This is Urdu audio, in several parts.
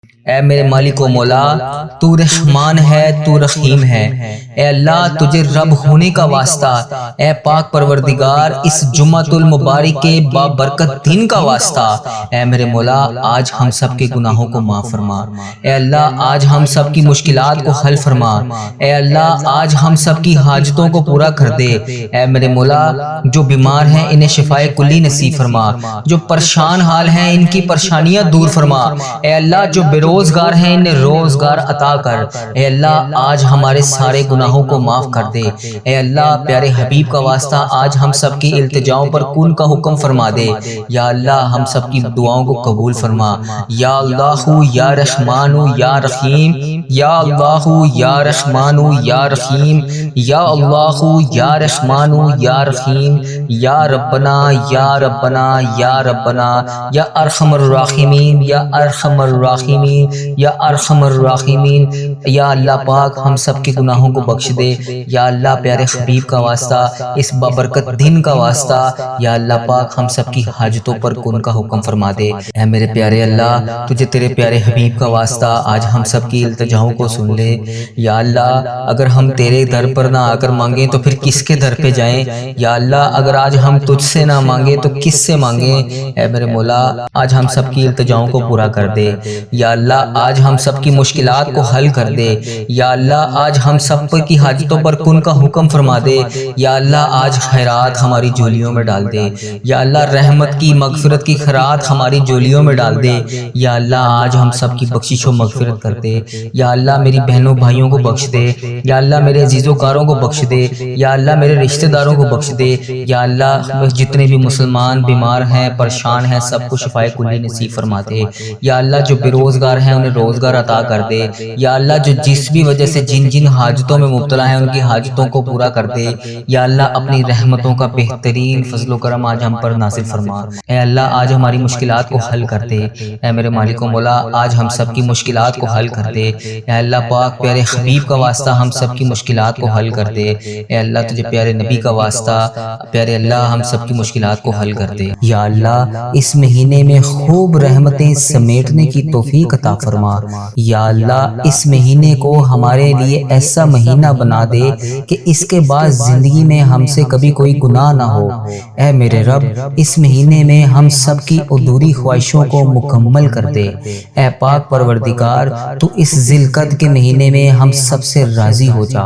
اے میرے مالک و مولا، تو رحمان ہے، تو رحیم ہے۔ اے اللہ، تجھے رب ہونے کا واسطہ، اے پاک پروردگار، اس جمعۃ المبارک کے بابرکت دن کا واسطہ، اے میرے مولا، آج ہم سب کے گناہوں کو معاف فرما۔ اے اللہ، آج ہم سب کی مشکلات کو حل فرما۔ اے اللہ، آج ہم سب کی حاجتوں کو پورا کر دے۔ اے میرے مولا، جو بیمار ہیں انہیں شفائے کلی نصیب فرما، جو پریشان حال ہیں ان کی پریشانیاں دور فرما۔ اے اللہ، جو بے روزگار ہیں انہیں روزگار عطا کر۔ اے اللہ، آج ہمارے سارے گناہوں کو معاف کر دے۔ اے اللہ، پیارے حبیب کا واسطہ آج ہم سب کی التجاؤں پر کن کا حکم فرما دے۔ یا اللہ، ہم سب کی دعاؤں کو قبول فرما۔ یا اللہ یا رحمان یا رحیم، یا اللہ یا رحمان یا رحیم، یا اللہ یا رحمان یا رحیم، یا ربنا یا ربنا یا ربنا، یا ارحم الراحمین یا ارحم الراحمین، یا ارحم الراحمین۔ یا اللہ پاک، ہم سب کے گناہوں کو بخش دے۔ یا اللہ، پیارے حبیب کا واسطہ، اس بابرکت دن کا واسطہ، یا اللہ پاک، ہم سب کی حاجتوں پر کن کا حکم فرما دے۔ اے میرے پیارے اللہ، تجھے تیرے پیارے حبیب کا واسطہ آج ہم سب کی التجاؤں کو سن لے۔ یا اللہ، اگر ہم تیرے در پر نہ آ کر مانگیں تو پھر کس کے در پہ جائیں؟ یا اللہ، اگر آج ہم تجھ سے نہ مانگیں تو کس سے مانگیں؟ اے میرے مولا، آج ہم سب کی التجاؤں کو پورا کر دے۔ یا اللہ، آج ہم سب کی مشکلات کو حل کر دے۔ یا اللہ، آج ہم سب کی حاجتوں پر کن کا حکم فرما دے۔ یا اللہ، آج خیرات ہماری جھولیوں میں ڈال دے۔ یا اللہ، رحمت کی، مغفرت کی خیرات ہماری جھولیوں میں ڈال دے۔ یا اللہ، آج ہم سب کی بخشش و مغفرت کر دے۔ یا اللہ، میری بہنوں بھائیوں کو بخش دے۔ یا اللہ، میرے عزیزوں کاروں کو بخش دے۔ یا اللہ، میرے رشتہ داروں کو بخش دے۔ یا اللہ، جتنے بھی مسلمان بیمار ہیں، پریشان ہیں، سب کو شفائے کلی نصیب فرما دے۔ یا اللہ، جو بے روزگار ہیں انہیں روزگار عطا کر دے۔ یا اللہ، جو جس بھی وجہ سے جن جن حاجتوں میں مبتلا ہیں ان کی حاجتوں کو پورا کر دے۔ یا اللہ، اپنی رحمتوں کا بہترین فضل و کرم آج ہم پر نازل فرما۔ اے اللہ، آج ہماری مشکلات کو حل کر دے۔ اے میرے مالک و مولا، آج ہم سب کی مشکلات کو حل کر دے۔ اے اللہ پاک، پیارے حبیب کا واسطہ ہم سب کی مشکلات کو حل کر دے۔ اے اللہ، تجھے پیارے نبی کا واسطہ، پیارے اللہ، ہم سب کی مشکلات کو حل کر دے۔ یا اللہ، اس مہینے میں خوب رحمتیں سمیٹنے کی توفیق عطا فرما۔ یا اللہ، اس مہینے کو ہمارے لیے ایسا مہینہ بنا دے کہ اس کے بعد زندگی میں ہم سے کبھی کوئی گناہ نہ ہو۔ اے میرے رب، اس مہینے میں ہم سب کی ادھوری خواہشوں کو مکمل کر دے۔ اے پاک پروردگار، تو اس ذی القعدہ کے مہینے میں ہم سب سے راضی ہو جا۔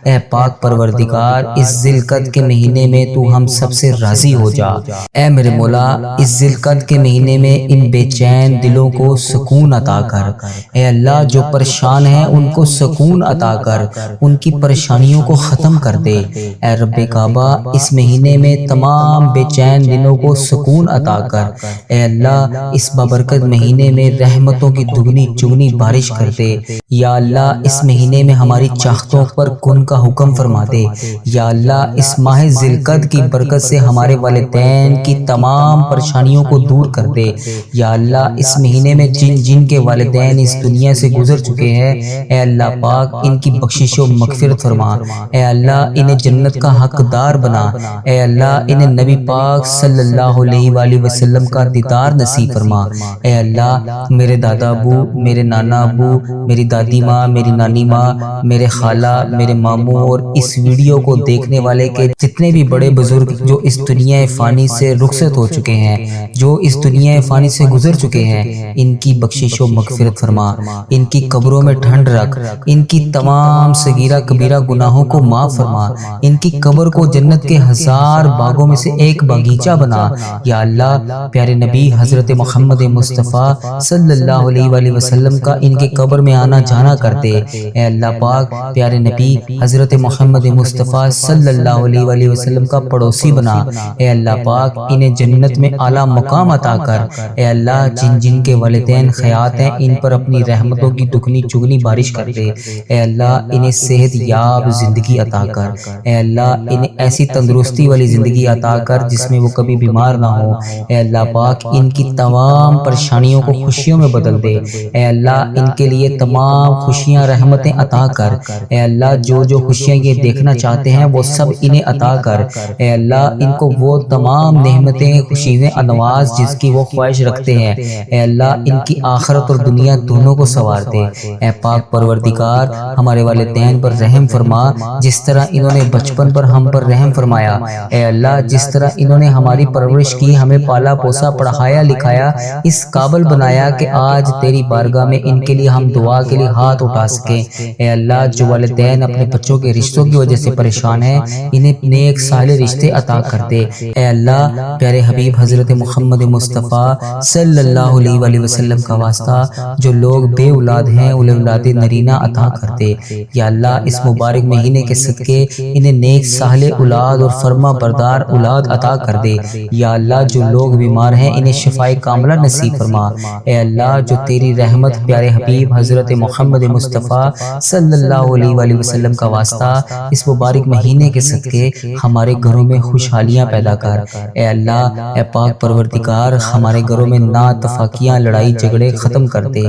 اے پاک پروردگار، اس ذی القعدہ کے مہینے میں تو ہم سب سے راضی ہو جا۔ اے میرے مولا، اس ذی القعدہ کے مہینے میں ان بے چین دلوں کو سکون عطا کر۔ اے اللہ، جو پریشان ہیں ان کو سکون عطا کر، ان کی پریشانیوں کو ختم کر دے۔ اے رب کعبہ، اس مہینے میں تمام بے چین دلوں کو سکون عطا کر۔ اے اللہ، اس بابرکت مہینے میں رحمتوں کی دگنی چگنی بارش کر دے۔ یا اللہ، اس مہینے میں ہماری چاہتوں پر کن کا حکم فرما دے۔ یا اللہ، اس ماہ ذی القعدہ کی برکت سے ہمارے والدین کی تمام پریشانیوں کو دور کر دے۔ یا اللہ، اس مہینے میں جن جن کے والدین اس دنیا سے گزر چکے ہیں، اے اللہ پاک، ان کی بخشش و مغفرت فرما۔ اے اللہ، انہیں جنت کا حقدار بنا۔ اے اللہ، انہیں نبی پاک صلی اللہ علیہ وآلہ وسلم کا دیدار نصیب فرما۔ اے اللہ، میرے دادا ابو، میرے نانا ابو، میری دادی ماں، میری نانی ماں، میرے خالہ، میرے ماموں اور اس ویڈیو کو دیکھنے والے کے جتنے بھی بڑے بزرگ جو اس دنیا فانی سے رخصت ہو چکے ہیں، جو اس دنیا فانی سے گزر چکے ہیں، ان کی بخشش و مغفرت فرما۔ ان کی قبروں میں ٹھنڈ رکھ، ان کی تمام صغیرہ کبیرہ گناہوں کو معاف فرما۔ ان کی قبر کو جنت کے 1000 باغوں میں سے ایک باغیچہ بنا۔ یا اللہ، پیارے نبی حضرت محمد مصطفیٰ صلی اللہ علیہ وآلہ وسلم کا ان کے قبر میں آنا جانا کر دے۔ اے اللہ پاک، پیارے نبی حضرت محمد مصطفیٰ صلی اللہ علیہ وآلہ وسلم کا پڑوسی بنا۔ اے اللہ پاک، انہیں جنت میں اعلیٰ مقام عطا کر۔ اے اللہ، جن جن کے والدین حیات ہیں ان پر اپنی رحمتوں کی دگنی چگنی بارش کر دے۔ اے اللہ، انہیں صحت یاب زندگی عطا کر۔ اے اللہ، انہیں ایسی تندرستی والی زندگی عطا کر جس میں وہ کبھی بیمار نہ ہو۔ اے اللہ پاک، ان کی تمام پریشانیوں کو خوشیوں میں بدل دے۔ اے اللہ، ان کے لیے تمام خوشیاں رحمتیں عطا کر۔ اے اللہ، جو جو خوشیاں یہ دیکھنا چاہتے ہیں وہ سب انہیں عطا کر۔ اے اللہ، ان کو وہ تمام نعمتیں خوشیاں نواز جس کی وہ خواہش رکھتے ہیں۔ اے اللہ، ان کی آخرت آخرت اور دنیا دونوں کو سنوار دے۔ اے پاک پروردگار ہمارے والدین پر رحم فرما جس طرح انہوں نے بچپن پر ہم پر رحم فرمایا۔ اے اللہ جس طرح انہوں نے ہماری پرورش کی، ہمیں پالا پوسا، پڑھایا لکھایا، اس قابل بنایا کہ آج تیری بارگاہ میں ان کے لیے ہم دعا کے لیے ہاتھ اٹھا سکیں۔ اے اللہ جو والدین اپنے بچوں کے رشتوں کی وجہ سے پریشان ہیں، انہیں نیک صالح رشتے عطا کر دے۔ اے اللہ پیارے حبیب حضرت محمد مصطفیٰ صلی اللہ علیہ وآلہ وسلم کا واسطہ جو لوگ بے اولاد ہیں انہیں اولاد نرینہ عطا کر دے۔ یا اللہ اس مبارک مہینے کے صدقے انہیں نیک صالح اولاد اور فرما بردار اولاد عطا کر دے۔ یا اللہ جو لوگ بیمار ہیں انہیں شفائے کاملہ نصیب فرما۔ اے اللہ جو تیری رحمت پیارے حبیب حضرت محمد مصطفیٰ صلی اللہ علیہ وآلہ وسلم کا واسطہ اس مبارک مہینے کے صدقے ہمارے گھروں میں خوشحالیاں پیدا کر۔ اے اللہ اے پاک پروردگار ہمارے گھروں میں ناتفاقیاں، لڑائی جھگڑے ختم کر دے،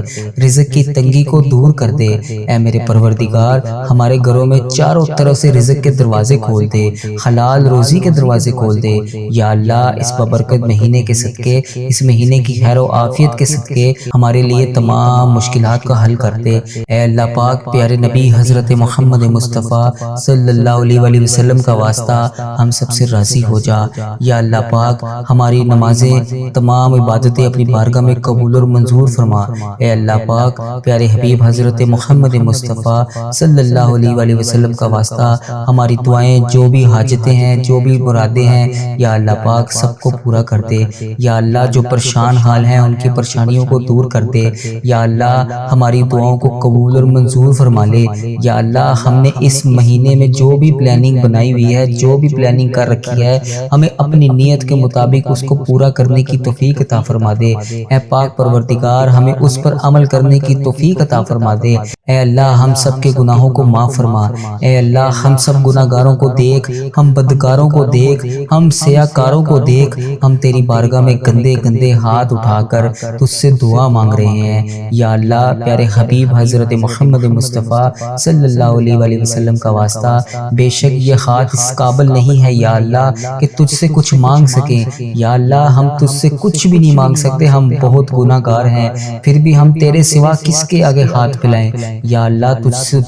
رزق کی تنگی کو دور کر دے۔ اے میرے پروردگار ہمارے گھروں میں چاروں طرف سے رزق کے دروازے کھول دے، حلال روزی کے دروازے کھول دے۔ یا اللہ اس بابرکت مہینے کے صدقے، اس مہینے کی خیر و عافیت کے صدقے ہمارے لیے تمام مشکلات کا حل کر دے۔ اے اللہ پاک پیارے نبی حضرت محمد مصطفیٰ صلی اللہ علیہ وآلہ وسلم کا واسطہ ہم سب سے راضی ہو جا۔ یا اللہ پاک ہماری نمازیں، تمام عبادتیں اپنی بارگاہ میں قبول اور منظور فرما۔ اے اللہ پاک پیارے حبیب حضرت محمد مصطفیٰ صلی اللہ علیہ وآلہ وسلم کا واسطہ ہماری دعائیں، جو بھی حاجتیں ہیں، جو بھی مرادیں ہیں، یا اللہ پاک سب کو پورا کر دے۔ یا اللہ جو پریشان حال ہیں ان کی پریشانیوں کو دور کر دے۔ یا اللہ ہماری دعاؤں کو قبول اور منظور فرما لے۔ یا اللہ ہم نے اس مہینے میں جو بھی پلاننگ بنائی ہوئی ہے، جو بھی پلاننگ کر رکھی ہے، ہمیں اپنی نیت کے مطابق اس کو پورا کرنے کی توفیق عطا فرما دے۔ اے پاک پروردگار ہمیں اس پر عمل کرنے کی توفیق عطا فرما دے۔ اے اللہ ہم سب کے گناہوں کو معاف فرما۔ اے اللہ ہم سب گناہگاروں کو دیکھ، ہم بدکاروں کو دیکھ، ہم سیاکاروں کو دیکھ، ہم تیری بارگاہ میں گندے گندے ہاتھ اٹھا کر تجھ سے دعا مانگ رہے ہیں۔ یا اللہ پیارے حبیب حضرت محمد مصطفیٰ صلی اللہ علیہ وآلہ وسلم کا واسطہ بے شک یہ ہاتھ اس قابل نہیں ہے یا اللہ کہ تجھ سے کچھ مانگ سکیں۔ یا اللہ ہم تجھ سے کچھ بھی نہیں مانگ سکتے، ہم بہت گناہ گار ہیں، پھر بھی ہم تیرے سوا کس کے آگے ہاتھ پھیلائیں۔ یا اللہ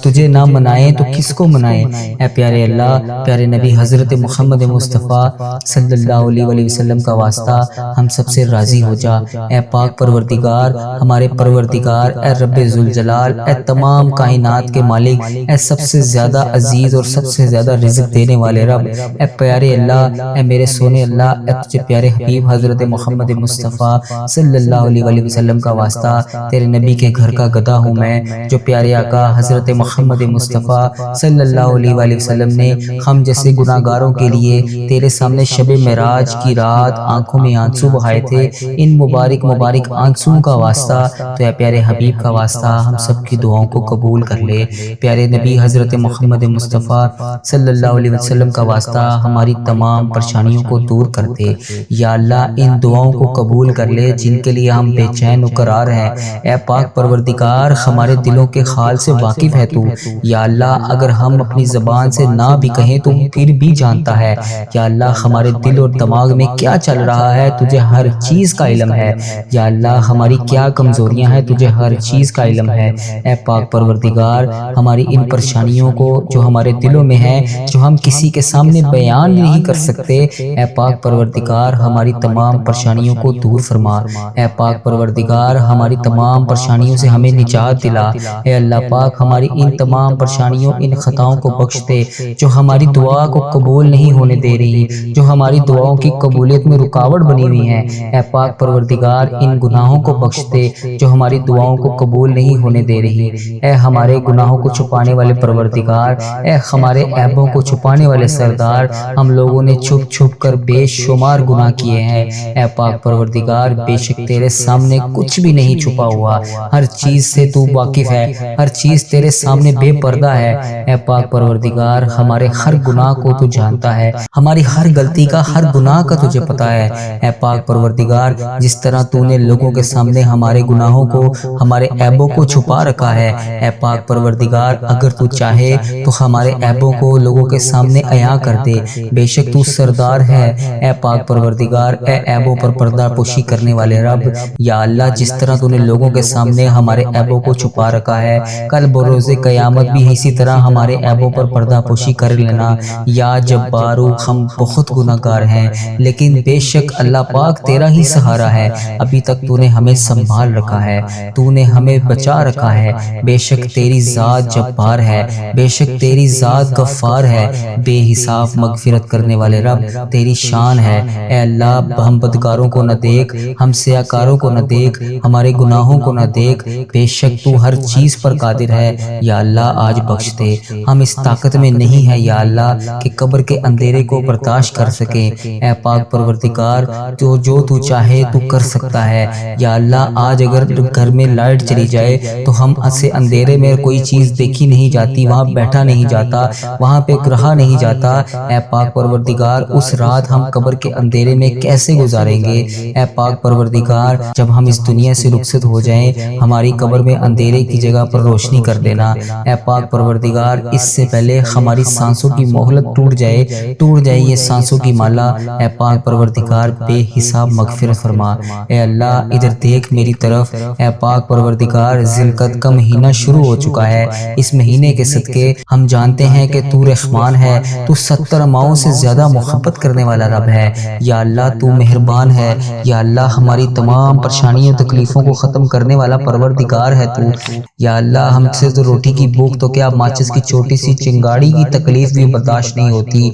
تجھے نہ منائیں تو کس کو منائیں۔ اے پیارے اللہ پیارے نبی حضرت محمد مصطفیٰ صلی اللہ علیہ وآلہ وسلم کا واسطہ ہم سب سے راضی ہو جا۔ اے پاک پروردگار ہمارے پروردگار، اے رب ذوالجلال، اے تمام کائنات کے مالک، اے سب سے زیادہ عزیز اور سب سے زیادہ رزق دینے والے رب، اے پیارے اللہ، اے میرے سونے اللہ، اے تجھے پیارے حبیب حضرت محمد مصطفیٰ صلی اللہ علیہ وآلہ وسلم کا واسطہ تیرے نبی کے گھر کا گدھا ہوں میں، جو پیارے آقا حضرت محمد مصطفیٰ صلی اللہ علیہ وآلہ وسلم نے ہم جیسے گناہ گاروں کے لیے تیرے سامنے شب معراج کی رات آنکھوں میں آنسو بہائے تھے۔ ان مبارک آنسوں کا واسطہ تو اے پیارے حبیب کا واسطہ ہم سب کی دعاؤں کو قبول کر لے۔ پیارے نبی حضرت محمد مصطفیٰ صلی اللہ علیہ وسلم کا واسطہ ہماری تمام پریشانیوں کو دور کر دے۔ یا اللہ ان دعاؤں کو قبول کر لے جن کے لیے ہم بے چین و قرار ہیں۔ اے پاک پروردگار ہمارے دلوں کے حال سے واقف ہے تو۔ یا اللہ اگر ہم اپنی زبان سے نہ بھی کہیں تو پھر بھی جانتا ہے۔ یا اللہ ہمارے دل اور دماغ میں کیا چل رہا ہے تجھے ہر چیز کا علم ہے۔ یا اللہ ہماری کیا کمزوریاں ہیں تجھے ہر چیز کا علم ہے۔ اے پاک پروردگار ہماری ان پریشانیوں کو جو ہمارے دلوں میں ہیں، جو ہم کسی کے سامنے بیان نہیں کر سکتے، اے پاک پروردگار ہماری تمام پریشانیوں کو دور فرما۔ اے پاک پروردگار ہماری تمام پریشانیوں سے ہمیں نجات دلا۔ اے اللہ پاک ہماری ان تمام پریشانیوں، ان خطاؤں کو بخش دے جو ہماری دعا کو قبول نہیں ہونے دے رہی، جو ہماری دعاؤں کی قبولیت میں رکاوٹ بنی ہوئی ہیں۔ اے پاک پروردگار ان گناہوں کو بخش دے جو ہماری دعاؤں کو قبول نہیں ہونے دے رہی۔ اے ہمارے گناہوں کو چھپانے والے پروردگار، اے ہمارے عیبوں کو چھپانے والے سردار، ہم لوگوں نے چھپ چھپ کر بے شمار گناہ کیے ہیں۔ اے پاک پروردگار بے شک تیرے سامنے کچھ بھی نہیں چھپا ہوا، ہر چیز سے تو واقف ہے۔ ہر چیز تیرے سامنے بے پردہ ہے۔ اے پاک پروردگار ہمارے ہر گناہ کو تو جانتا ہے، ہماری ہر غلطی کا، ہر گناہ کا تجھے پتہ ہے۔ اے پاک پروردگار جس طرح تو نے لوگوں کے سامنے ہمارے گناہوں کو، ہمارے عیبوں کو چھپا رکھا ہے، اے پاک پروردگار اگر تو چاہے تو ہمارے عیبوں کو لوگوں کے سامنے عیاں کر دے۔ بے شک تو سردار ہے اے پاک پروردگار، اے عیبوں پر پردہ پوشی کرنے والے رب۔ یا اللہ جس طرح تو نے لوگوں کے سامنے ہمارے عیبوں کو چھپا رکھا ہے، کل بروز قیامت بھی اسی طرح ہمارے عیبوں پر پردہ پوشی کر لینا۔ یا جبارو ہم بہت گناہ گار ہیں، لیکن بے شک اللہ پاک تیرا ہی سہارا ہے، ابھی تک تو نے ہمیں سنبھال رکھا ہے، تو نے ہمیں بچا رکھا ہے۔ بے شک تیری ذات جبار ہے، بے شک تیری ذات غفار ہے، بے حساب مغفرت کرنے والے رب تیری شان ہے۔ اے اللہ ہم بدکاروں کو نہ دیکھ، ہم سیاکاروں کو نہ دیکھ، ہمارے گناہوں کو نہ دیکھ، بے شک تو ہر چیز پر قادر ہے۔ یا اللہ آج بخش دے، ہم اس طاقت میں نہیں ہے یا اللہ کہ قبر کے اندھیرے کو برداشت کر سکیں۔ اے پاک پروردگار جو تو چاہے تو کر سکتا ہے۔ یا اللہ آج اگر گھر میں لائٹ چلی جائے تو ہم سے اندھیرے میں کوئی چیز دیکھی نہیں جاتی، وہاں بیٹھا نہیں جاتا، وہاں پہ رہا نہیں جاتا۔ اے پاک پروردگار اس رات ہم قبر کے اندھیرے میں کیسے گزاریں گے؟ اے پاک پروردگار جب ہم اس دنیا سے رخصت ہو جائیں ہماری قبر میں اندھیرے کی جگہ پر روشنی کر دینا۔ اے پاک پروردگار اس سے پہلے ہماری سانسوں کی مہلت ٹوٹ جائے یہ سانسوں کی مالا، اے پاک پروردگار بے حساب مغفرت فرما۔ اے اللہ ادھر دیکھ میری طرف، اے پاک پروردگار ذی القعدہ کا مہینہ شروع ہو چکا ہے۔ اس مہینے کے صدقے ہم جانتے ہیں کہ تو رحمان ہے، تو 70 ماؤں سے زیادہ محبت کرنے والا رب ہے۔ یا اللہ تو مہربان ہے، یا اللہ ہماری تمام پریشانیوں تکلیفوں کو ختم کرنے والا پروردگار ہے تو۔ یا اللہ ہم سے تو روٹی کی بھوک تو کیا ماچس کی چھوٹی سی چنگاڑی کی تکلیف بھی برداشت نہیں ہوتی۔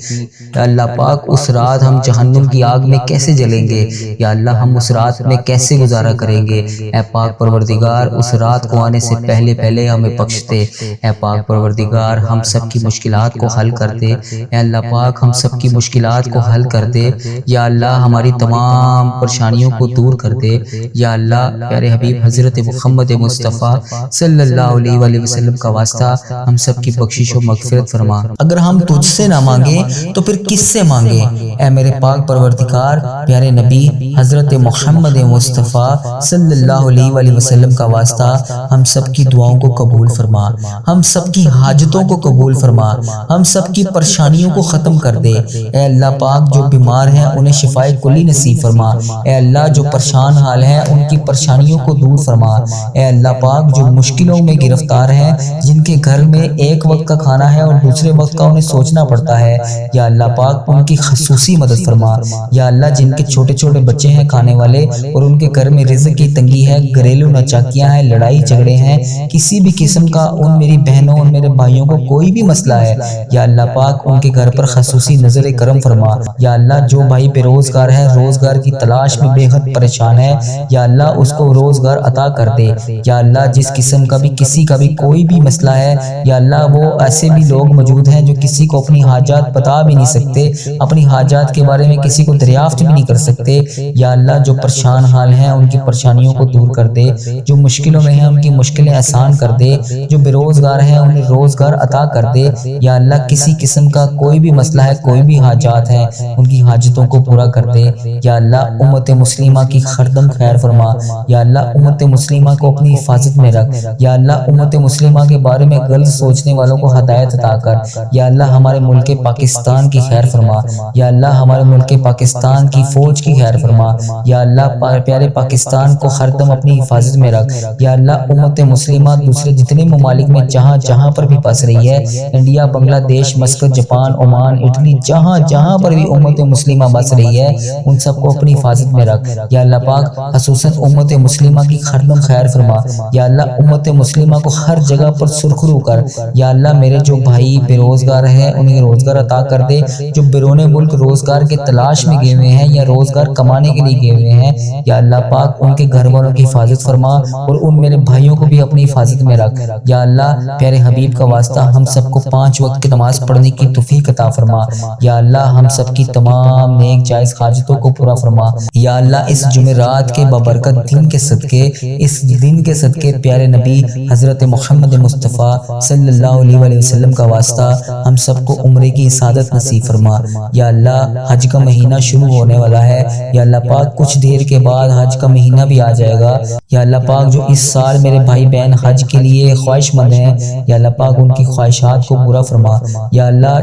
یا اللہ پاک اس رات ہم جہنم کی آگ میں کیسے جلیں گے؟ یا اللہ ہم اس رات میں کیسے گزارا کریں گے؟ اے پاک پروردگار اس رات کو آنے سے پہلے ہمیں بخش دے۔ اے پاک پروردگار ہم سب کی مشکلات کو حل کر دے۔ اے اللہ پاک ہم سب کی مشکلات کو حل کر دے۔ یا اللہ ہماری تمام پریشانیوں کو دور کر دے۔ یا اللہ پیارے حبیب حضرت محمد مصطفیٰ صلی اللہ علیہ وآلہ وسلم کا واسطہ ہم سب کی بخشش و مغفرت فرما۔ اگر ہم تجھ سے نہ مانگیں تو پھر کس سے مانگیں؟ اے میرے پاک پروردگار پیارے نبی حضرت محمد مصطفیٰ صلی اللہ علیہ وآلہ وسلم کا واسطہ ہم سب کی دعاؤں کو قبول فرما، ہم سب کی حاجتوں کو قبول فرما، ہم سب کی پریشانیوں کو ختم کر دے۔ اے اللہ پاک جو بیمار ہیں انہیں شفائے کلی نصیب فرما۔ اے اللہ جو پریشان حال ہیں ان کی پریشانیوں کو دور فرما۔ اے اللہ پاک جو مشکلوں میں گرفتار ہیں، جن کے گھر میں ایک وقت کا کھانا ہے اور دوسرے وقت کا انہیں سوچنا پڑتا ہے، یا اللہ پاک ان کی خصوصی مدد فرما۔ یا اللہ جن کے چھوٹے چھوٹے بچے ہیں کھانے والے اور ان کے گھر میں رزق کی تنگی ہے، گھریلو ناچاکیاں ہیں، لڑائی جھگڑے ہیں، کسی بھی قسم کا ان میری بہنوں اور میرے بھائیوں کو کوئی بھی مسئلہ ہے، یا اللہ پاک ان کے گھر پر خصوصی نظر کرم فرما۔ یا اللہ جو بھائی بے روزگار ہے، روزگار کی تلاش میں بے حد پریشان ہے، یا اللہ اس کو روزگار عطا کر دے۔ یا اللہ جس قسم کا بھی کسی کا بھی کوئی بھی مسئلہ ہے، یا اللہ وہ ایسے بھی لوگ موجود ہیں جو کسی کو اپنی حاجات بتا بھی نہیں سکتے، اپنی حاجات کے بارے میں کسی کو دریافت بھی نہیں کر سکتے۔ یا اللہ جو پریشان حال ہیں ان کی پریشانیوں کو دور کر دے، جو مشکلوں میں ہیں ان کی مشکلیں آسان کر دے، جو بے روزگار ہیں انہیں روزگار عطا کر دے۔ یا اللہ کسی قسم کا کوئی بھی مسئلہ ہے، کوئی بھی حاجات ہیں، ان کی حاجتوں کو پورا کر دے۔ یا اللہ امت مسلمہ کی خردم خیر فرما۔ یا اللہ امت مسلمہ کو اپنی حفاظت میں رکھ۔ یا اللہ امت مسلمہ کے بارے میں غلط سوچنے والوں کو ہدایت عطا کر۔ یا اللہ ہمارے ملک پاکستان کی خیر فرما۔ یا اللہ ہمارے ملک پاکستان کی فوج کی خیر فرما۔ یا اللہ پیارے پاکستان کو ہر دم اپنی حفاظت میں رکھ۔ یا اللہ امت مسلمہ دوسرے جتنے ممالک میں جہاں جہاں پر بھی پس رہی ہے، انڈیا، بنگلہ دیش، مسقط، جاپان، عمان، اٹلی، جہاں جہاں پر بھی امت مسلمہ بس رہی ہے ان سب کو اپنی حفاظت میں رکھ۔ یا اللہ پاک خصوصاً امت مسلمہ کی خردم خیر فرما۔ یا اللہ امت مسلمہ کو ہر جگہ پر سرخرو کر۔ یا اللہ میرے جو بھائی بے روزگار ہیں انہیں روزگار عطا کر دے، جو بیرون ملک روزگار کے تلاش میں گئے ہوئے ہیں یا روزگار کمانے کے لیے گئے ہوئے ہیں، یا اللہ پاک ان کے گھر والوں کی حفاظت فرما اور ان میرے بھائیوں کو بھی اپنی حفاظت میں رکھ۔ یا اللہ پیارے حبیب کا واسطہ ہم سب کو 5 وقت کی نماز پڑھنے کی توفیق عطا فرما۔ یا اللہ ہم سب کی تمام نیک جائز حاجتوں کو پورا فرما۔ یا اللہ اس جمعرات کے بابرکت دن کے صدقے، اس دن کے صدقے پیارے نبی حضرت محمد مصطفیٰ صلی اللہ علیہ وسلم کا واسطہ ہم سب کو عمرے کی سعادت نصیب فرما۔ یا اللہ حج کا مہینہ شروع ہونے والا ہے، یا اللہ پاک کچھ دیر کے بعد حج کا مہینہ بھی آ جائے گا۔ یا اللہ پاک جو اس سال میرے بھائی بہن حج کے لیے خواہش مند ہیں، یا اللہ پاک ان کی خواہشات کو پورا فرما۔ یا اللہ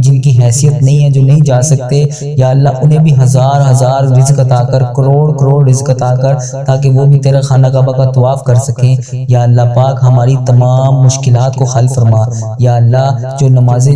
جن کی حیثیت نہیں ہے، جو نہیں جا سکتے، یا اللہ انہیں بھی ہزار ہزار رزق عطا کر، کروڑ کروڑ رزق عطا کر، تاکہ وہ بھی تیرا خانہ کعبہ کا طواف کر سکیں۔ یا اللہ پاک ہماری تمام مشکلات کو حل فرما۔ یا اللہ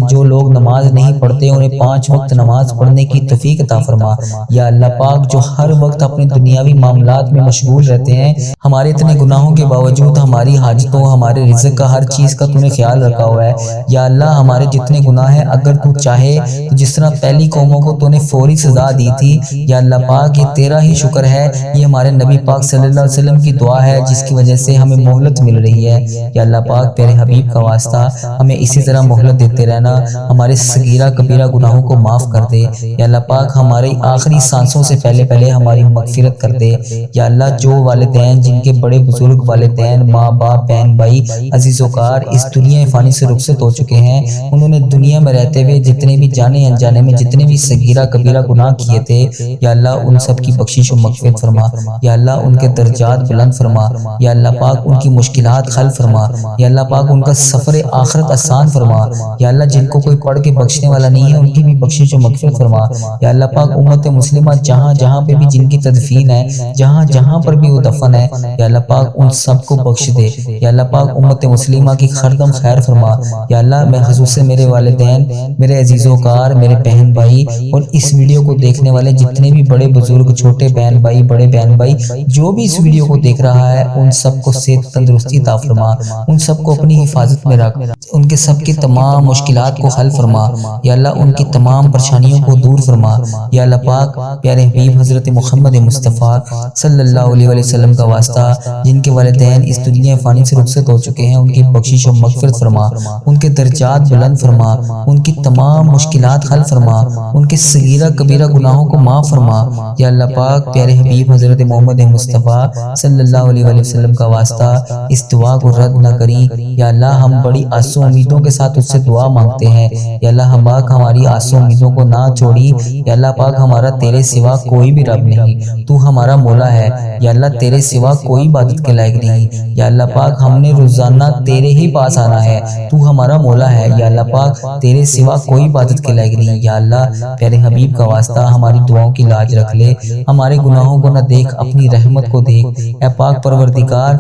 جو لوگ نماز نہیں پڑھتے انہیں 5 وقت نماز پڑھنے کی توفیق عطا فرما۔ یا اللہ پاک جو ہر وقت اپنے دنیاوی معاملات میں مشغول رہتے ہیں، ہمارے اتنے گناہوں کے باوجود ہماری حاجتوں، ہمارے رزق کا، ہر چیز کا تو نے خیال رکھا ہوا ہے۔ یا اللہ ہمارے جتنے گناہ ہیں، اگر تو چاہے تو جس طرح پہلی قوموں کو تو نے فوری سزا دی تھی، یا اللہ پاک یہ تیرا ہی شکر ہے، یہ ہمارے نبی پاک صلی اللہ علیہ وسلم کی دعا ہے جس کی وجہ سے ہمیں مہلت مل رہی ہے۔ یا اللہ پاک پیارے حبیب کا واسطہ ہمیں اسی طرح مہلت دیتے رہنا، ہمارے صغیرہ کبیرہ گناہوں کو معاف کر دے۔ یا اللہ پاک ہماری آخری سانسوں سے پہلے ہماری مغفرت کر دے۔ یا اللہ جو والدین، جن کے بڑے بزرگ والدین، ماں باپ، بہن بھائی، عزیز وقار اس دنیا فانی سے رخصت ہو چکے ہیں، انہوں نے دنیا میں رہتے ہوئے جتنے بھی جانے انجانے میں جتنے بھی صغیرہ کبیرہ گناہ کیے تھے، یا اللہ ان سب کی بخشش و مغفرت فرما۔ یا اللہ ان کے درجات بلند فرما۔ یا اللہ پاک ان کی مشکلات حل فرما۔ یا اللہ پاک ان کا سفر آخرت آسان فرما۔ یا اللہ جن کو کوئی پڑھ کے بخشنے والا نہیں ہے، ان کی بھی بخشش و مغفرت فرما۔ یا اللہ پاک امت مسلمہ جہاں جہاں پہ بھی جن کی تدفین ہے، جہاں جہاں پر بھی وہ دفن ہے، یا اللہ پاک ان سب کو بخش دے۔ یا اللہ پاک امت مسلمہ کی خردم خیر فرما۔ یا اللہ میں خصوص میرے والدین، میرے عزیز وقار، میرے بہن بھائی اور اس ویڈیو کو دیکھنے والے جتنے بھی بڑے بزرگ، چھوٹے بہن بھائی، بڑے بہن بھائی، جو بھی اس ویڈیو کو دیکھ رہا ہے، ان سب کو صحت تندرستی عطا فرما، ان سب کو اپنی حفاظت میں رکھ، ان کے سب کی تمام مشکلات کو حل فرما۔ یا اللہ ان کی تمام پریشانیوں کو دور فرما۔ یا اللہ پاک پیارے حبیب حضرت محمد مصطفیٰ صلی اللہ علیہ وسلم کا واسطہ جن کے والدین اس دنیا فانی سے رخصت ہو چکے ہیں، ان کی بخشش و مغفرت فرما، ان کے درجات بلند فرما، ان کی تمام مشکلات حل فرما، ان کے صغیرہ کبیرہ گناہوں کو معاف فرما۔ یا اللہ پاک پیارے حبیب حضرت محمد مصطفیٰ صلی اللہ علیہ وسلم کا واسطہ اس دعا کو رد نہ کری۔ یا اللہ ہم بڑی آس و امیدوں کے ساتھ اس سے دعا مانگتے ہیں۔ یا اللہ ہم پاک ہماری آس و امیدوں کو نہ چھوڑی۔ یا اللہ پاک ہمارا تیرے سوا کوئی بھی رب نہیں، تو ہمارا مولا ہے۔ یا اللہ تیرے سوا کوئی عبادت کے لائق نہیں۔ یا اللہ پاک ہم نے روزانہ تیرے ہی پاس آنا ہے، تو ہمارا مولا ہے۔ یا اللہ پاک تیرے سوا کوئی عبادت کے لائق نہیں۔ یا اللہ پیارے حبیب کا واسطہ ہماری دعاؤں کی لاج رکھ لے، ہمارے گناہوں کو نہ دیکھ، اپنی رحمت کو دیکھ۔ اے پاک پروردگار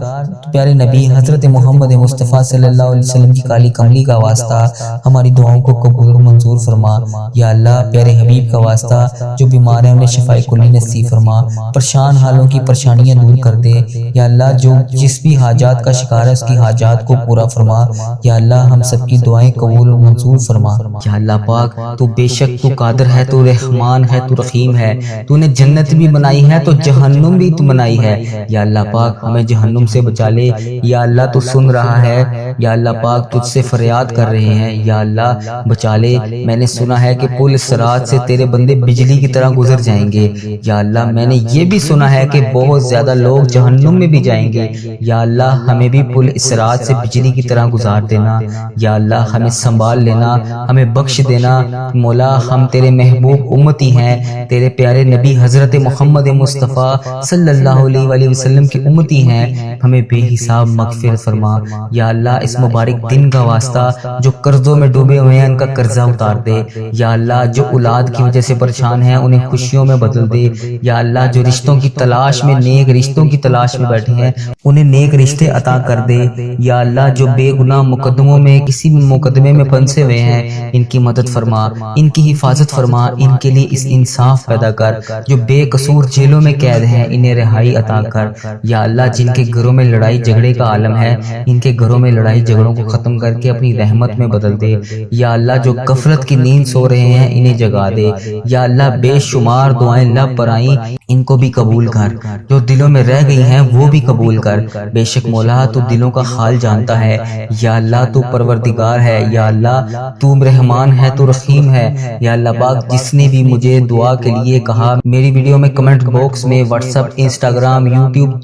پیارے نبی حضرت محمد مصطفیٰ صلی اللہ علیہ وسلم کی کالی کملی کا واسطہ ہماری دعاؤں کو قبول و منظور فرما۔ یا اللہ پیارے حبیب کا واسطہ جو بیمار ہیں انہیں شفائے کلی نصیب فرما، پریشان حالوں کی پریشانیاں دور کر دے۔ یا اللہ جو جس بھی حاجات کا شکار ہے اس کی حاجات کو پورا فرما۔ یا اللہ ہم سب کی دعائیں قبول و منظور فرما۔ یا اللہ پاک تو بے شک تو قادر ہے، تو رحمان ہے، تو رحیم ہے، تو نے جنت بھی بنائی ہے تو جہنم بھی تو بنائی ہے۔ یا اللہ پاک ہمیں جہنم سے بچا لے۔ یا اللہ تو سن رہا ہے، یا اللہ پاک تجھ سے فریاد کر رہے ہیں، یا اللہ بچا لے۔ میں نے سنا ہے کہ پل صراط سے تیرے بندے بجلی کی طرح گزر جائیں گے۔ یا اللہ میں نے یہ بھی سنا ہے کہ بہت زیادہ لوگ جہنم میں بھی جائیں گے۔ یا اللہ ہمیں بھی پل صراط سے بجلی کی طرح گزار دینا۔ یا اللہ ہمیں سنبھال لینا، ہمیں بخش دینا۔ مولا ہم تیرے محبوب امتی ہیں، تیرے پیارے نبی حضرت محمد مصطفیٰ صلی اللہ علیہ وسلم کی امتی ہیں، ہمیں بے حساب مغفرت فرما۔ یا اللہ اس مبارک دن کا واسطہ جو قرضوں میں ڈوبے ہوئے ہیں ان کا قرضہ اتار دے۔ یا اللہ جو اولاد کی وجہ سے پریشان ہیں انہیں خوشیوں میں بدل دے۔ یا اللہ جو رشتوں کی تلاش میں، نیک رشتوں کی تلاش میں بیٹھے ہیں انہیں نیک رشتے عطا کر دے۔ یا اللہ جو بے گناہ مقدموں میں کسی بھی مقدمے میں پھنسے ہوئے ہیں ان کی مدد فرما، ان کی حفاظت فرما، ان کے لیے اس انصاف پیدا کر۔ جو بے قصور جیلوں میں قید ہیں انہیں رہائی عطا کر۔ یا اللہ جن کے گھروں میں لڑائی جھگڑے کا عالم ہے ان کے گھروں میں لڑائی جھگڑوں کو ختم کر کے اپنی رحمت میں بدل دے۔ یا اللہ جو غفلت کی نیند سو رہے ہیں انہیں جگا دے۔ یا اللہ بے شمار دعائیں لب پر آئیں، ان کو بھی قبول کر، جو دلوں میں رہ گئی ہیں وہ بھی قبول کر۔ بے شک مولا تو دلوں کا حال جانتا ہے۔ یا اللہ تو پروردگار ہے، یا اللہ تو رحمان ہے، تو رحیم ہے۔ یا اللہ پاک جس نے بھی مجھے دعا کے لیے کہا، میری ویڈیو میں کمنٹ باکس میں، واٹس ایپ، انسٹاگرام، یوٹیوب،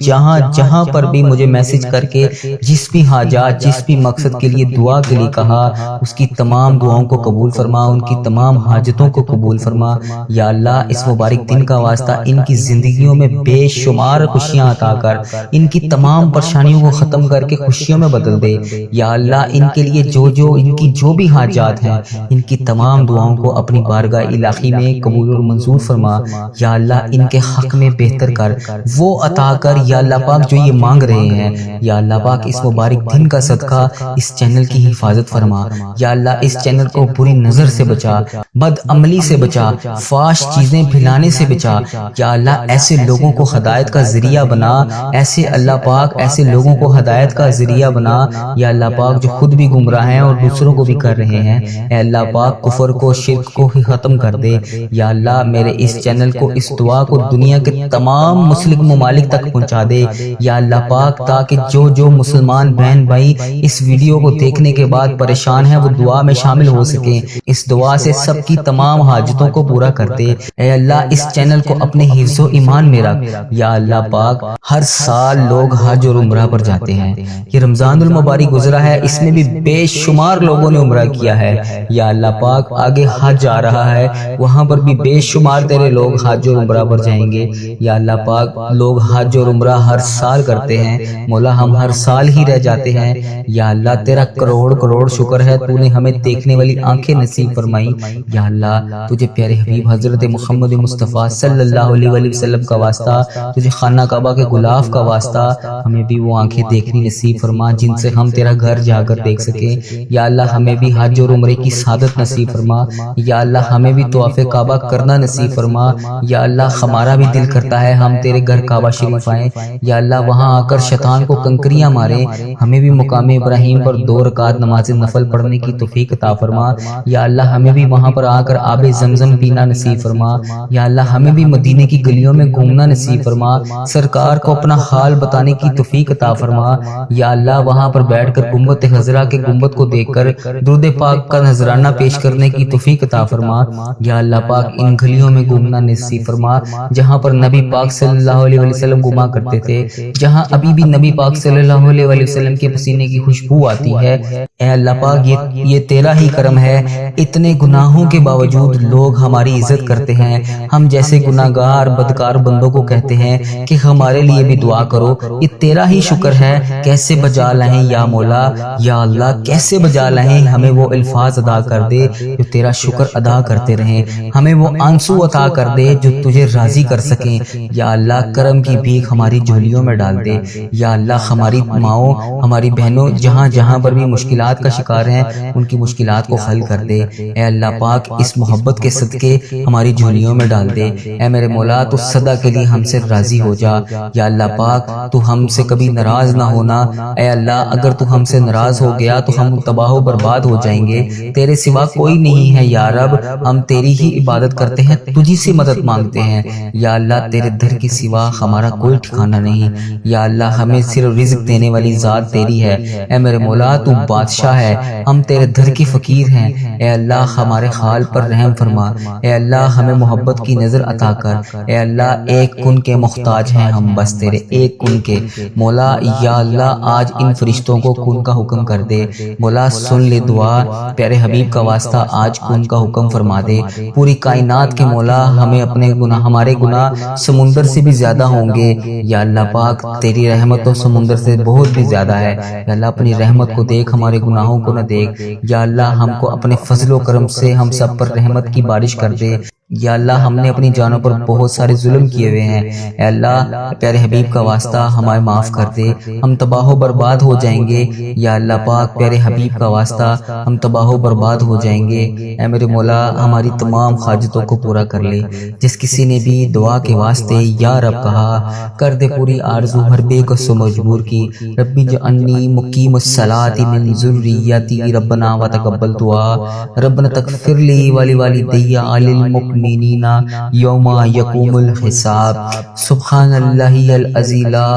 جہاں پر بھی مجھے میسج کر کے جس بھی حاجات، جس بھی مقصد کے لیے دعا کے لیے کہا، اس کی تمام دعاؤں کو قبول فرما، ان کی تمام حاجتوں کو قبول فرما۔ یا اللہ اس مبارک دن کا واسطہ ان کی زندگیوں میں بے شمار خوشیاں عطا کر، ان کی تمام پریشانیوں کو ختم کر کے خوشیوں میں بدل دے۔ یا اللہ ان کے لیے ان کی جو بھی حاجات ہیں، ان کی تمام دعاؤں کو اپنی بارگاہ الہی میں قبول اور منظور فرما۔ یا اللہ ان کے حق میں بہتر کر، وہ عطا کر یا اللہ پاک جو یہ مانگ رہے ہیں۔ یا اللہ پاک اس مبارک دن کا صدقہ اس چینل کی حفاظت فرما۔ یا اللہ اس چینل کو بری نظر سے بچا، بد عملی سے بچا، فحش چیزیں پھیلانے سے بچا۔ یا اللہ ایسے لوگوں کو ہدایت کا ذریعہ بنا، ایسے اللہ پاک ایسے لوگوں کو ہدایت کا ذریعہ بنا یا اللہ پاک جو خود بھی گمراہ ہیں اور دوسروں کو بھی کر رہے ہیں۔ اے اللہ پاک کفر کو، شرک کو ہی ختم کر دے۔ یا اللہ میرے اس چینل کو، اس دعا کو دنیا کے تمام مسلم ممالک تک پہنچا دے یا اللہ پاک، تاکہ جو مسلمان بہن بھائی اس ویڈیو کو دیکھنے کے بعد پریشان ہیں وہ دعا میں شامل ہو سکیں۔ اس دعا سے سب کی تمام حاجتوں کو پورا کر دے۔ اے اللہ اس چینل کو اپنے حفظ و ایمان میں رکھ۔ یا اللہ پاک ہر سال لوگ حج اور عمرہ پر جاتے ہیں۔ یہ رمضان المبارک گزرا ہے، اس میں بھی بے شمار لوگوں نے عمرہ کیا ہے۔ یا اللہ پاک آگے حج آ رہا ہے، وہاں پر بھی بے شمار تیرے لوگ حج اور عمرہ پر جائیں گے۔ یا اللہ پاک لوگ حج اور عمرہ ہر سال کرتے ہیں، مولا ہم ہر سال ہی رہ جاتے ہیں۔ یا اللہ تیرا کروڑ کروڑ شکر ہے، تو نے ہمیں دیکھنے والی آنکھیں نصیب فرمائی۔ یا اللہ تجھے پیارے حبیب حضرت محمد مصطفیٰ صلی اللہ علیہ وآلہ وسلم کا واسطہ، تجھے خانہ کعبہ کے غلاف کا واسطہ، ہمیں بھی وہ آنکھیں دیکھنی نصیب فرما جن سے ہم تیرا گھر جا کر دیکھ سکیں۔ یا اللہ ہمیں بھی حج اور عمرے کی سعادت نصیب فرما۔ یا اللہ ہمیں بھی طواف کعبہ کرنا نصیب فرما۔ یا اللہ ہمارا بھی دل کرتا ہے ہم تیرے گھر کعبہ شریف آئیں۔ یا اللہ وہاں آ کر شیطان کو کنکریاں ماریں، ہمیں بھی مقام ابراہیم پر 2 رکعت نماز نفل پڑھنے کی توفیق عطا فرما۔ یا اللہ ہمیں بھی وہاں پر آ کر آب زمزم پینا نصیب فرما۔ یا اللہ ہمیں بھی مدینے کی گلیوں میں گھومنا نصیب فرما، سرکار کو اپنا حال بتانے کی توفیق عطا فرما۔ یا اللہ وہاں پر بیٹھ کر گنبد خضرا کے گنبد کو دیکھ کر درود پاک کا نذرانہ پیش کرنے کی توفیق عطا فرما۔ یا اللہ پاک ان گلیوں میں گھومنا نصیب فرما جہاں پر نبی پاک صلی اللہ علیہ وسلم گھوما کرتے تھے، جہاں ابھی بھی نبی پاک صلی اللہ علیہ وسلم کے پسینے کی خوشبو آتی ہے۔ اے اللہ پاک یہ تیرا ہی کرم ہے، اتنے گناہوں کے باوجود لوگ ہماری عزت کرتے ہیں۔ ہم جیسے گناہگار بدکار بندوں کو کہتے ہیں کہ ہمارے لیے بھی دعا کرو، یہ تیرا ہی شکر ہے۔ کیسے بجا لائیں یا مولا، یا اللہ کیسے بجا لائیں، ہمیں وہ الفاظ ادا کر دے جو تیرا شکر ادا کرتے رہیں، ہمیں وہ آنسو عطا کر دے جو تجھے راضی کر سکیں۔ یا اللہ کرم کی بھیک ہماری جھولیوں میں ڈال دے۔ یا اللہ ہماری ماؤں، ہماری بہنوں جہاں پر بھی مشکلات کا شکار ہیں، ان کی مشکلات کو حل کر دے۔ اے اللہ پاک اس محبت کے صدقے ہماری جھولیوں میں ڈال دے۔ اے میرے مولا تو سدا کے لیے ہم سے راضی ہو جا۔ یا اللہ پاک تو ہم سے کبھی ناراض نہ ہونا۔ اے اللہ اگر تو ہم سے ناراض ہو گیا تو ہم تباہ و برباد ہو جائیں گے، تیرے سوا کوئی نہیں ہے یا رب، ہم تیری ہی عبادت کرتے ہیں، تجھی سے مدد مانگتے ہیں۔ یا اللہ تیرے در کے سوا ہمارا کوئی ٹھکانہ نہیں۔ یا اللہ ہمیں صرف رزق دینے والی ذات تیری ہے۔ اے میرے مولا تو بادشاہ ہے، ہم تیرے در کے فقیر ہیں۔ اے اللہ ہمارے حال پر رحم فرما۔ اے اللہ ہمیں محبت کی نظر عطا کر۔ اے اللہ ایک کن کے محتاج ہیں ہم، بس تیرے ایک کن کے۔ مولا یا اللہ آج ان فرشتوں کو کن کا حکم کر دے۔ مولا سن لے دعا، پیارے حبیب کا واسطہ آج کن کا حکم فرما دے۔ پوری کائنات کے مولا ہمیں اپنے گناہ، ہمارے گناہ سمندر سے بھی زیادہ ہوں گے۔ یا اللہ پاک تیری رحمت تو سمندر سے بہت بھی زیادہ ہے۔ یا اللہ اپنی رحمت کو دیکھ، ہمارے گناہوں کو نہ دیکھ۔ یا اللہ ہم کو اپنے فضل و کرم سے ہم سب پر رحمت کی بارش کر دے۔ یا اللہ ہم نے اپنی جانوں پر بہت سارے ظلم کیے ہوئے ہیں، اے اللہ پیارے حبیب کا واسطہ ہمیں معاف کر دے، ہم تباہ و برباد ہو جائیں گے۔ یا اللہ پاک پیارے حبیب کا واسطہ ہم تباہ و برباد ہو جائیں گے۔ اے میرے مولا ہماری تمام حاجتوں کو پورا کر لے۔ جس کسی نے بھی دعا کے واسطے یا رب کہا، کر دے پوری آرزو ہر بے کس و مجبور کی۔ ربی جعلنی مقیم الصلاۃ من ذریتی ربنا وتقبل دعا، ربنا تغفر لی ولوالدی وللمؤمنین المؤمنین یوم یقوم الحساب سبحان اللہ العظیم لا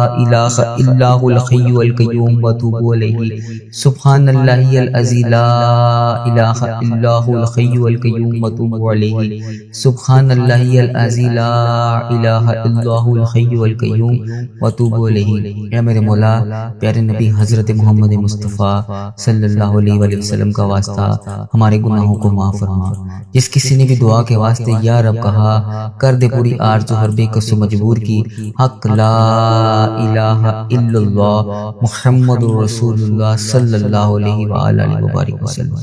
الہ الا هو الحی القیوم واتوب الیہ سبحان اللہ العظیم لا الہ الا هو الحی القیوم واتوب الیہ سبحان اللہ العظیم لا الہ الا هو الحی القیوم واتوب الیہ۔ اے میرے مولا، پیارے نبی حضرت محمد مصطفیٰ صلی اللہ علیہ وآلہ وسلم کا واسطہ ہمارے گناہوں کو معاف فرما۔ جس کسی نے بھی دعا کے واسطے یا رب کہا، کر دے پوری آرزو ہر بے کس مجبور کی۔ حق لا الہ الا اللہ محمد رسول اللہ صلی اللہ علیہ وآلہ وسلم۔